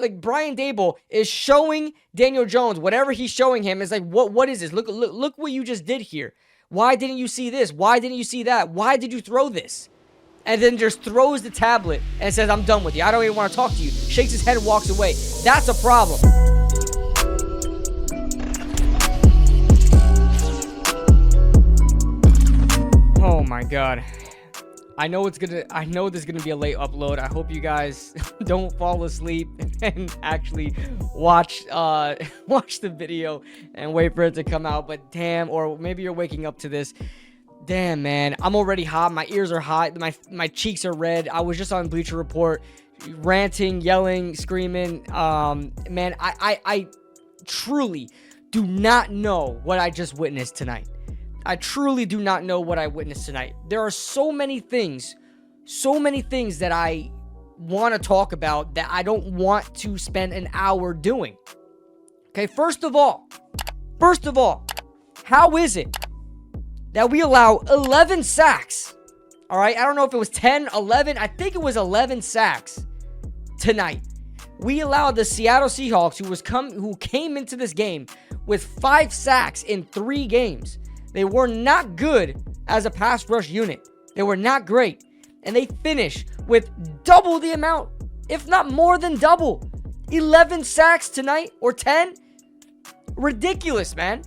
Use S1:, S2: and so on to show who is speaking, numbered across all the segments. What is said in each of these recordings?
S1: like Brian Dable is showing Daniel Jones whatever he's showing him is like, what is this? Look what you just did here. Why didn't you see this? Why didn't you see that? Why did you throw this? And then just throws the tablet and says, I'm done with you. I don't even want to talk to you. Shakes his head and walks away. That's a problem. Oh my God. I know this is gonna be a late upload. I hope you guys don't fall asleep and actually watch the video and wait for it to come out. But damn, or maybe you're waking up to this. Damn, man, I'm already hot. My ears are hot. My cheeks are red. I was just on Bleacher Report, ranting, yelling, screaming. Man, I truly do not know what I just witnessed tonight. I truly do not know what I witnessed tonight. There are so many things that I want to talk about that I don't want to spend an hour doing. Okay, first of all, how is it that we allow 11 sacks? All right, I don't know if it was 10, 11. I think it was 11 sacks tonight. We allowed the Seattle Seahawks, who came into this game with 5 sacks in 3 games. They were not good as a pass rush unit. They were not great. And they finished with double the amount, if not more than double. 11 sacks tonight, or 10? Ridiculous, man.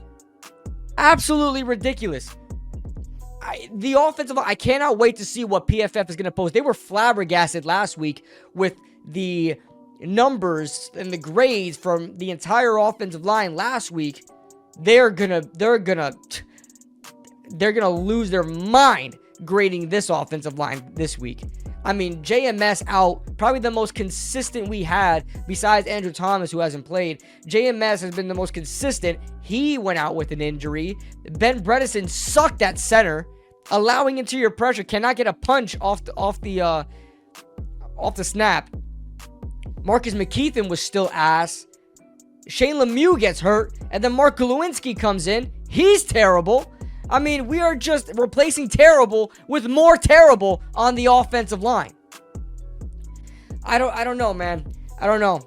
S1: Absolutely ridiculous. The offensive line, I cannot wait to see what PFF is going to post. They were flabbergasted last week with the numbers and the grades from the entire offensive line last week. They're gonna lose their mind grading this offensive line this week. I mean, JMS out, probably the most consistent we had besides Andrew Thomas, who hasn't played. JMS has been the most consistent. He went out with an injury. Ben Bredesen sucked at center, allowing interior pressure, cannot get a punch off the snap. Marcus McKeithen was still ass. Shane Lemieux gets hurt, and then Mark Lewinsky comes in. He's terrible. I mean, we are just replacing terrible with more terrible on the offensive line. I don't know, man. I don't know.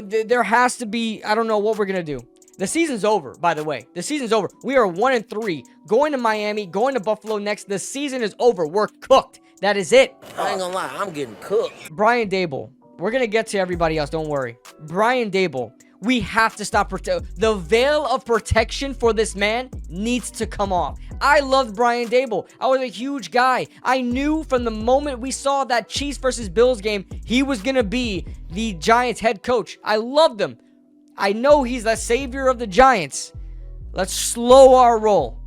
S1: There has to be, I don't know what we're going to do. The season's over, by the way. The season's over. We are 1-3. Going to Miami, going to Buffalo next. The season is over. We're cooked. That is it.
S2: I ain't gonna lie, I'm getting cooked.
S1: Brian Dable. We're going to get to everybody else. Don't worry. Brian Dable. We have to stop. The veil of protection for this man needs to come off. I loved Brian Dable. I was a huge guy. I knew from the moment we saw that Chiefs versus Bills game, he was going to be the Giants head coach. I loved him. I know he's the savior of the Giants. Let's slow our roll.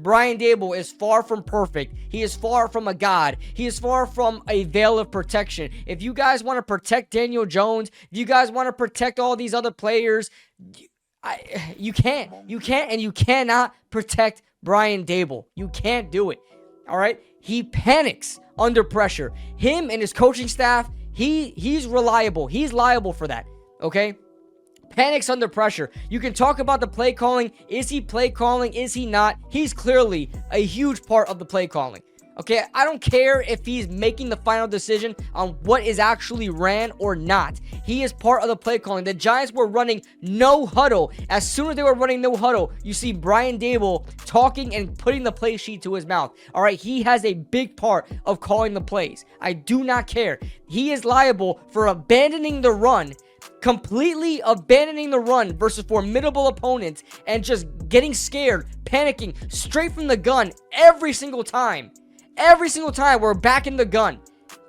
S1: Brian Dable is far from perfect. He is far from a god. He is far from a veil of protection. If you guys want to protect Daniel Jones, if you guys want to protect all these other players, you can't. You can't, and you cannot protect Brian Dable. You can't do it. All right? He panics under pressure. Him and his coaching staff, he's reliable. He's liable for that. Okay? Panics under pressure. You can talk about the play calling. Is he play calling? Is he not? He's clearly a huge part of the play calling. Okay, I don't care if he's making the final decision on what is actually ran or not. He is part of the play calling. The Giants were running no huddle. As soon as they were running no huddle, you see Brian Dable talking and putting the play sheet to his mouth. All right, he has a big part of calling the plays. I do not care. He is liable for abandoning the run, completely abandoning the run versus formidable opponents and just getting scared, panicking straight from the gun every single time. Every single time we're back in the gun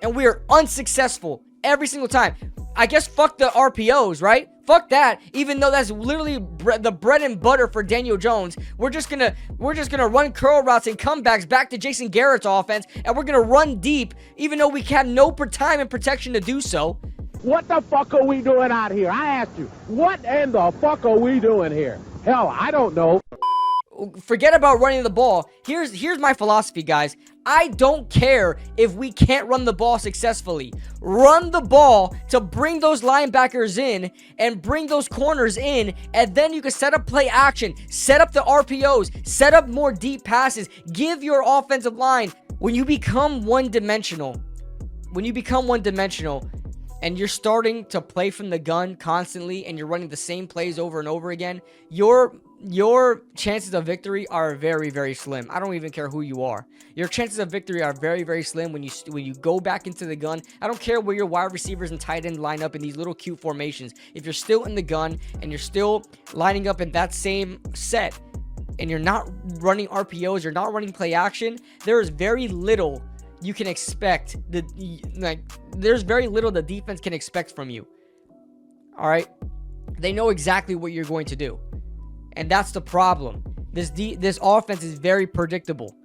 S1: and we are unsuccessful every single time. I guess fuck the RPOs, right? Fuck that. Even though that's literally the bread and butter for Daniel Jones, we're just gonna run curl routes and comebacks back to Jason Garrett's offense, and we're gonna run deep, even though we have no time and protection to do so.
S3: What the fuck are we doing out here? I asked you, what in the fuck are we doing here? Hell, I don't know.
S1: Forget about running the ball. Here's my philosophy, guys. I don't care if we can't run the ball successfully. Run the ball to bring those linebackers in and bring those corners in, and then you can set up play action, set up the RPOs, set up more deep passes, give your offensive line. When you become one-dimensional, and you're starting to play from the gun constantly and you're running the same plays over and over again, your chances of victory are very, very slim. I don't even care who you are. Your chances of victory are very, very slim when you go back into the gun. I don't care where your wide receivers and tight end line up in these little cute formations. If you're still in the gun and you're still lining up in that same set and you're not running RPOs, you're not running play action, there is very little you can expect. There's very little the defense can expect from you. All right? They know exactly what you're going to do. And that's the problem. This offense is very predictable.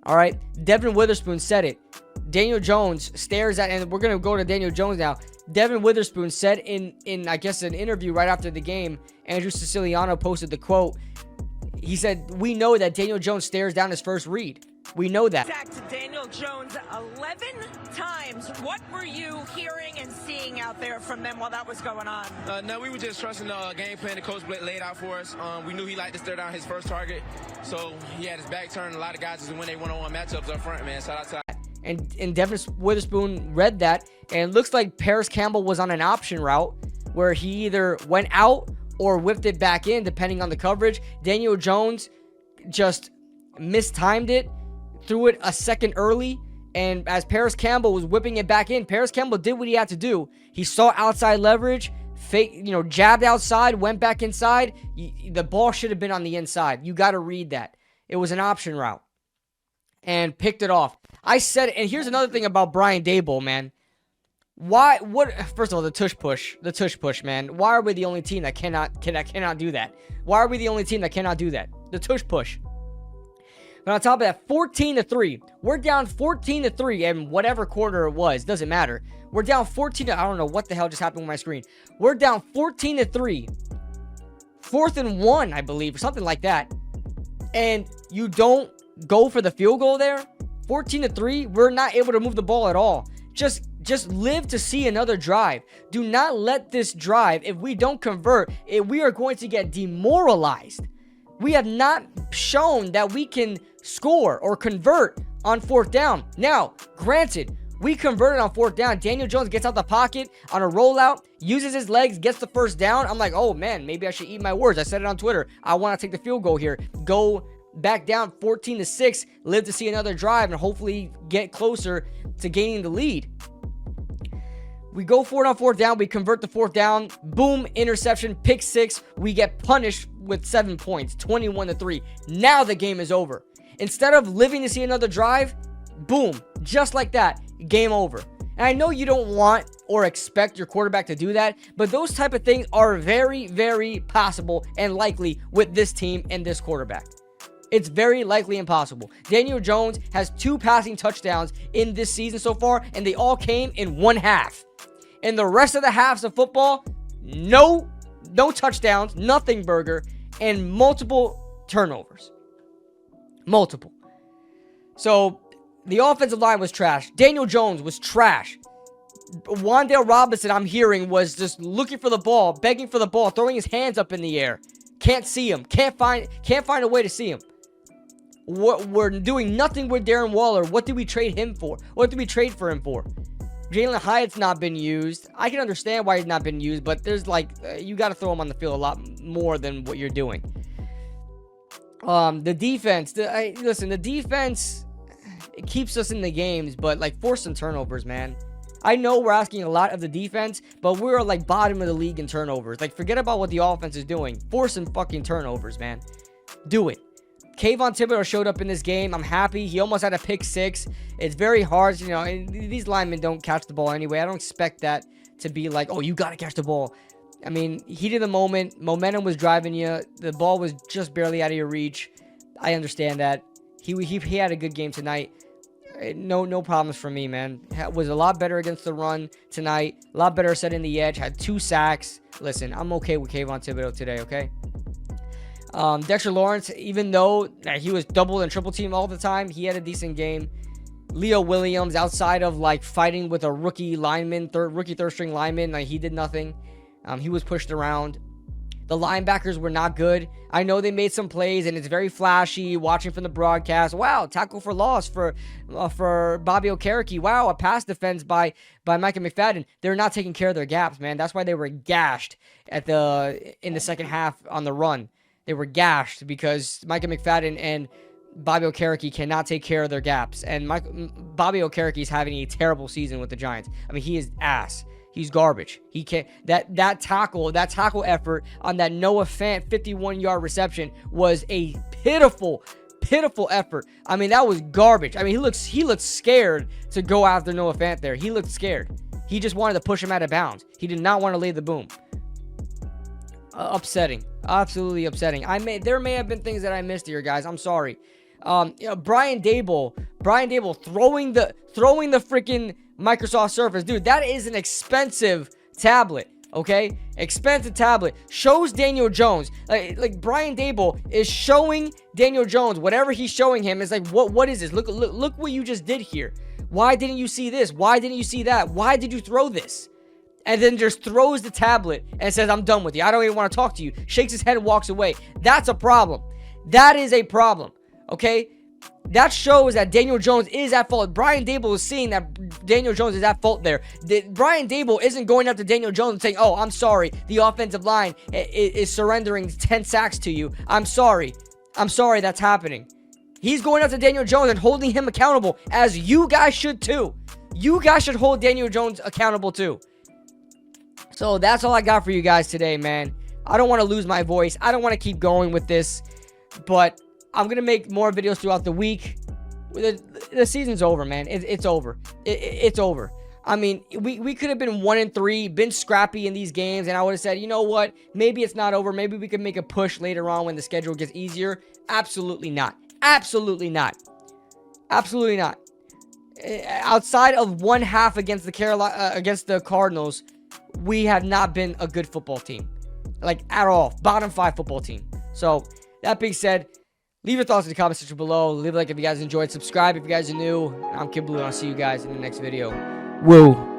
S1: All right? Devin Witherspoon said it. Daniel Jones stares at, and we're going to go to Daniel Jones now. Devin Witherspoon said in I guess an interview right after the game, Andrew Siciliano posted the quote. He said, "We know that Daniel Jones stares down his first read. We know that."
S4: Sacked Daniel Jones 11 times. What were you hearing and seeing out there from them while that was going on?
S5: No, we were just trusting the game plan the coach laid out for us. We knew he liked to stare down his first target, so he had his back turned. A lot of guys just win they one-on-one matchups up front, man. Shout out to.
S1: And Devin Witherspoon read that, and it looks like Paris Campbell was on an option route where he either went out or whipped it back in, depending on the coverage. Daniel Jones just mistimed it, threw it a second early, and as Paris Campbell was whipping it back in, Paris Campbell did what he had to do. He saw outside leverage, jabbed outside, went back inside. The ball should have been on the inside. You got to read that. It was an option route, and picked it off. I said, and here's another thing about Brian Daboll, man. First of all, the tush push, man. Why are we the only team that cannot do that? Why are we the only team that cannot do that? The tush push. But on top of that, 14-3. We're down 14-3, and whatever quarter it was, doesn't matter. We're down 14 I don't know what the hell just happened with my screen. We're down 14-3. 4th and 1, I believe, or something like that. And you don't go for the field goal there? 14-3, we're not able to move the ball at all. Just live to see another drive. Do not let this drive, if we don't convert, we are going to get demoralized. We have not shown that we can score or convert on 4th down. Now, granted, we converted on 4th down. Daniel Jones gets out the pocket on a rollout, uses his legs, gets the first down. I'm like, oh man, maybe I should eat my words. I said it on Twitter. I want to take the field goal here. Go back down 14-6, live to see another drive, and hopefully get closer to gaining the lead. We go for it on 4th down. We convert the 4th down. Boom, interception, pick 6. We get punished with 7 points, 21-3. Now the game is over. Instead of living to see another drive, boom, just like that, game over. And I know you don't want or expect your quarterback to do that, but those type of things are very, very possible and likely with this team and this quarterback. It's very likely impossible. Daniel Jones has 2 passing touchdowns in this season so far, and they all came in one half. In the rest of the halves of football, no touchdowns, nothing burger, and multiple turnovers. Multiple. So, the offensive line was trash. Daniel Jones was trash. Wan'Dale Robinson, I'm hearing, was just looking for the ball, begging for the ball, throwing his hands up in the air. Can't see him. Can't find a way to see him. We're doing nothing with Darren Waller. What did we trade him for? What did we trade for him for? Jalen Hyatt's not been used. I can understand why he's not been used, but there's you got to throw him on the field a lot more than what you're doing. The defense. The defense, it keeps us in the games, but force some turnovers, man. I know we're asking a lot of the defense, but we're bottom of the league in turnovers. Forget about what the offense is doing. Force some fucking turnovers, man. Do it. Kayvon Thibodeau showed up in this game. I'm happy. He almost had a pick 6. It's very hard. These linemen don't catch the ball anyway. I don't expect that to be oh, you got to catch the ball. I mean, heat of the moment. Momentum was driving you. The ball was just barely out of your reach. I understand that. He had a good game tonight. No problems for me, man. Was a lot better against the run tonight. A lot better setting the edge. Had 2 sacks. Listen, I'm okay with Kayvon Thibodeau today, okay? Dexter Lawrence, even though he was double and triple team all the time, he had a decent game. Leo Williams, outside of fighting with a rookie lineman, rookie third string lineman, he did nothing. He was pushed around. The linebackers were not good. I know they made some plays, and it's very flashy watching from the broadcast. Wow, tackle for loss for Bobby Okereke. Wow, a pass defense by Micah McFadden. They're not taking care of their gaps, man. That's why they were gashed in the second half on the run. They were gashed because Micah McFadden and Bobby Okereke cannot take care of their gaps. And Bobby Okereke is having a terrible season with the Giants. I mean, he is ass. He's garbage. He can't. That tackle effort on that Noah Fant 51-yard reception was a pitiful effort. I mean, that was garbage. I mean, he looked scared to go after Noah Fant there. He looked scared. He just wanted to push him out of bounds. He did not want to lay the boom. Upsetting. Absolutely upsetting. There may have been things that I missed here, guys. I'm sorry. Brian Dable throwing the freaking Microsoft Surface. Dude, that is an expensive tablet, okay? Expensive tablet. Shows Daniel Jones. Like Brian Dable is showing Daniel Jones whatever he's showing him is like, what is this? Look what you just did here. Why didn't you see this? Why didn't you see that? Why did you throw this? And then just throws the tablet and says, I'm done with you. I don't even want to talk to you. Shakes his head and walks away. That's a problem. That is a problem, okay? That shows that Daniel Jones is at fault. Brian Dable is seeing that Daniel Jones is at fault there. Brian Dable isn't going up to Daniel Jones and saying, oh, I'm sorry. The offensive line is surrendering 10 sacks to you. I'm sorry. That's happening. He's going up to Daniel Jones and holding him accountable, as you guys should too. You guys should hold Daniel Jones accountable too. So that's all I got for you guys today, man. I don't want to lose my voice. I don't want to keep going with this, but I'm going to make more videos throughout the week. The season's over, man. It's over. It's over. I mean, we could have been 1-3, been scrappy in these games, and I would have said, you know what? Maybe it's not over. Maybe we could make a push later on when the schedule gets easier. Absolutely not. Absolutely not. Absolutely not. Outside of one half against the Cardinals, we have not been a good football team. Like, at all. Bottom 5 football team. So, that being said, leave your thoughts in the comment section below. Leave a like if you guys enjoyed. Subscribe if you guys are new. I'm Kid Blue, and I'll see you guys in the next video. Woo.